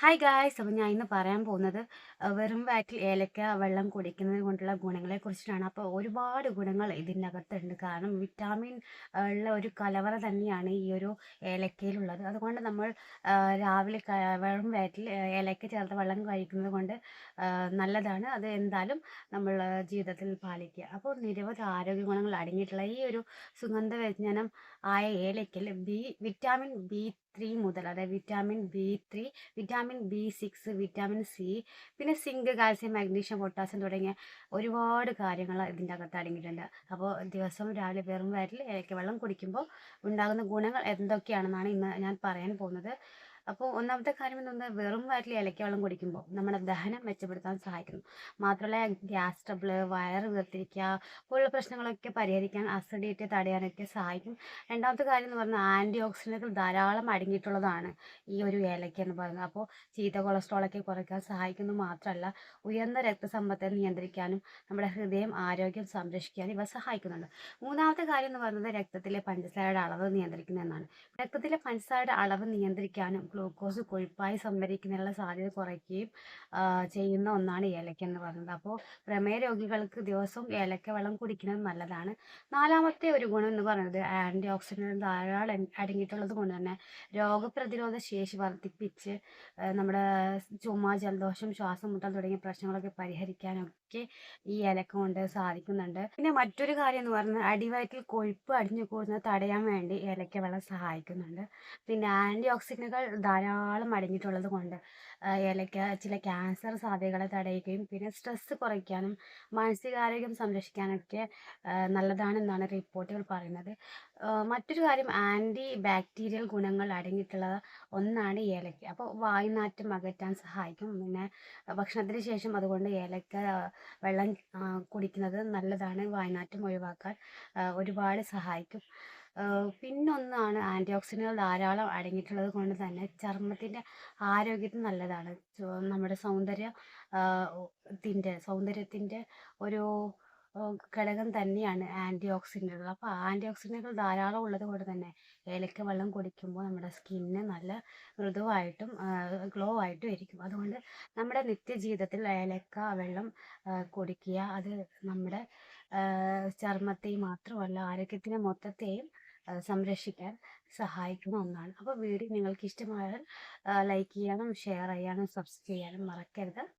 Hi guys, അപ്പോൾ ഞാൻ ഇന്ന് പറയാൻ പോകുന്നത് വെറും വയറ്റിൽ ഏലക്ക വെള്ളം കുടിക്കുന്നത് കൊണ്ടുള്ള ഗുണങ്ങളെ കുറിച്ചിട്ടാണ്. അപ്പോൾ ഒരുപാട് ഗുണങ്ങൾ ഇതിൻ്റെ അകത്തുണ്ട്. കാരണം വിറ്റാമിൻ ഉള്ള ഒരു കലവറ തന്നെയാണ് ഈ ഒരു ഏലക്കയിലുള്ളത്. അതുകൊണ്ട് നമ്മൾ രാവിലെ വെറും വയറ്റിൽ ഏലക്ക ചേർത്ത വെള്ളം കഴിക്കുന്നത് കൊണ്ട് നല്ലതാണ്. അത് എന്തായാലും നമ്മൾ ജീവിതത്തിൽ പാലിക്കുക. അപ്പോൾ നിരവധി ആരോഗ്യ ഗുണങ്ങൾ അടങ്ങിയിട്ടുള്ള ഈ ഒരു സുഗന്ധവ്യഞ്ജനം ആയ ഏലക്കയിൽ വിറ്റാമിൻ ബി 3 മുതൽ, അതായത് vitamin B3, vitamin B6, vitamin C, പിന്നെ സിങ്ക്, കാൽസ്യം, മാഗ്നീഷ്യം, പൊട്ടാസ്യം തുടങ്ങിയ ഒരുപാട് കാര്യങ്ങൾ ഇതിൻ്റെ അകത്ത് അടങ്ങിയിട്ടുണ്ട്. അപ്പോൾ ദിവസവും രാവിലെ വെറും വയറ്റിൽ ഏലക്ക വെള്ളം കുടിക്കുമ്പോൾ ഉണ്ടാകുന്ന ഗുണങ്ങൾ എന്തൊക്കെയാണെന്നാണ് ഇന്ന് ഞാൻ പറയാൻ പോകുന്നത്. അപ്പോൾ ഒന്നാമത്തെ കാര്യം എന്ന് പറഞ്ഞാൽ വെറും വയറ്റിൽ ഏലക്ക വെള്ളം കുടിക്കുമ്പോൾ നമ്മുടെ ദഹനം മെച്ചപ്പെടുത്താൻ സഹായിക്കുന്നു. മാത്രമല്ല ഗ്യാസ് ട്രബിൾ, വയറ് വീർത്തിരിക്കുക പോലുള്ള പ്രശ്നങ്ങളൊക്കെ പരിഹരിക്കാൻ, അസിഡിറ്റി തടയാനൊക്കെ സഹായിക്കും. രണ്ടാമത്തെ കാര്യം എന്ന് പറഞ്ഞാൽ ആൻറ്റി ഓക്സിഡൻറ്റുകൾ ധാരാളം അടങ്ങിയിട്ടുള്ളതാണ് ഈ ഒരു ഏലക്ക എന്ന് പറയുന്നത്. അപ്പോൾ ചീത്ത കൊളസ്ട്രോളൊക്കെ കുറയ്ക്കാൻ സഹായിക്കുന്നു. മാത്രമല്ല ഉയർന്ന രക്തസമ്മർദ്ദം നിയന്ത്രിക്കാനും നമ്മുടെ ഹൃദയം ആരോഗ്യം സംരക്ഷിക്കാനും ഇവ സഹായിക്കുന്നുണ്ട്. മൂന്നാമത്തെ കാര്യം എന്ന് പറയുന്നത് രക്തത്തിലെ പഞ്ചസാരയുടെ അളവ് നിയന്ത്രിക്കുന്നതെന്നാണ്. രക്തത്തിലെ പഞ്ചസാരയുടെ അളവ് നിയന്ത്രിക്കാനും ഗ്ലൂക്കോസ് കൊഴുപ്പായി സംഭരിക്കുന്നതിനുള്ള സാധ്യത കുറയ്ക്കുകയും ചെയ്യുന്ന ഒന്നാണ് ഏലക്ക എന്ന് പറയുന്നത്. അപ്പോൾ പ്രമേഹ രോഗികൾക്ക് ദിവസവും ഏലക്ക വെള്ളം കുടിക്കുന്നത് നല്ലതാണ്. നാലാമത്തെ ഒരു ഗുണം എന്ന് പറയുന്നത് ആൻറ്റി ഓക്സിഡൻറ്റ് ധാരാളം അടങ്ങിയിട്ടുള്ളത് കൊണ്ട് തന്നെ രോഗപ്രതിരോധ ശേഷി വർദ്ധിപ്പിച്ച് നമ്മുടെ ചുമ, ജലദോഷം, ശ്വാസം മുട്ടൽ തുടങ്ങിയ പ്രശ്നങ്ങളൊക്കെ പരിഹരിക്കാനൊക്കെ ഈ ഏലക്ക കൊണ്ട് സാധിക്കുന്നുണ്ട്. പിന്നെ മറ്റൊരു കാര്യം എന്ന് പറയുന്നത് അടിവയറ്റിൽ കൊഴുപ്പ് അടിഞ്ഞു കൂടുന്നത് തടയാൻ വേണ്ടി ഏലക്ക വെള്ളം സഹായിക്കുന്നുണ്ട്. പിന്നെ ആൻറ്റി ഓക്സിഡൻറ്റുകൾ ധാരാളം അടങ്ങിയിട്ടുള്ളത് കൊണ്ട് ഏലക്ക ചില ക്യാൻസർ സാധ്യതകളെ തടയുകയും പിന്നെ സ്ട്രെസ്സ് കുറയ്ക്കാനും മാനസികാരോഗ്യം സംരക്ഷിക്കാനൊക്കെ നല്ലതാണെന്നാണ് റിപ്പോർട്ടുകൾ പറയുന്നത്. മറ്റൊരു കാര്യം ആൻറ്റി ബാക്ടീരിയൽ ഗുണങ്ങൾ അടങ്ങിയിട്ടുള്ള ഒന്നാണ് ഏലക്ക. അപ്പോൾ വായുനാറ്റം അകറ്റാൻ സഹായിക്കും. പിന്നെ ഭക്ഷണത്തിന് ശേഷം അതുകൊണ്ട് ഏലക്ക വെള്ളം കുടിക്കുന്നത് നല്ലതാണ്. വായുനാറ്റം ഒഴിവാക്കാൻ ഒരുപാട് സഹായിക്കും. പിന്നൊന്നാണ് ആൻറ്റി ഓക്സിഡൻറ്റുകൾ ധാരാളം അടങ്ങിയിട്ടുള്ളത് കൊണ്ട് തന്നെ ചർമ്മത്തിൻ്റെ ആരോഗ്യത്തിന് നല്ലതാണ്. നമ്മുടെ സൗന്ദര്യത്തിൻ്റെ ഒരു ഘടകം തന്നെയാണ് ആൻറ്റി ഓക്സിഡൻറ്റുകൾ. അപ്പോൾ ആൻറ്റി ഓക്സിഡൻറ്റുകൾ ധാരാളം ഉള്ളത് കൊണ്ട് തന്നെ ഏലക്ക വെള്ളം കുടിക്കുമ്പോൾ നമ്മുടെ സ്കിന്ന് നല്ല മൃദുവായിട്ടും ഗ്ലോ ആയിട്ടും ഇരിക്കും. അതുകൊണ്ട് നമ്മുടെ നിത്യജീവിതത്തിൽ ഏലക്ക വെള്ളം കുടിക്കുക. അത് നമ്മുടെ ചർമ്മത്തെയും മാത്രമല്ല ആരോഗ്യത്തിനെ മൊത്തത്തെയും സംരക്ഷിക്കാൻ സഹായിക്കുന്ന ഒന്നാണ്. അപ്പോൾ വീഡിയോ നിങ്ങൾക്ക് ഇഷ്ടമായാൽ ലൈക്ക് ചെയ്യാനും ഷെയർ ചെയ്യാനും സബ്സ്ക്രൈബ് ചെയ്യാനും മറക്കരുത്.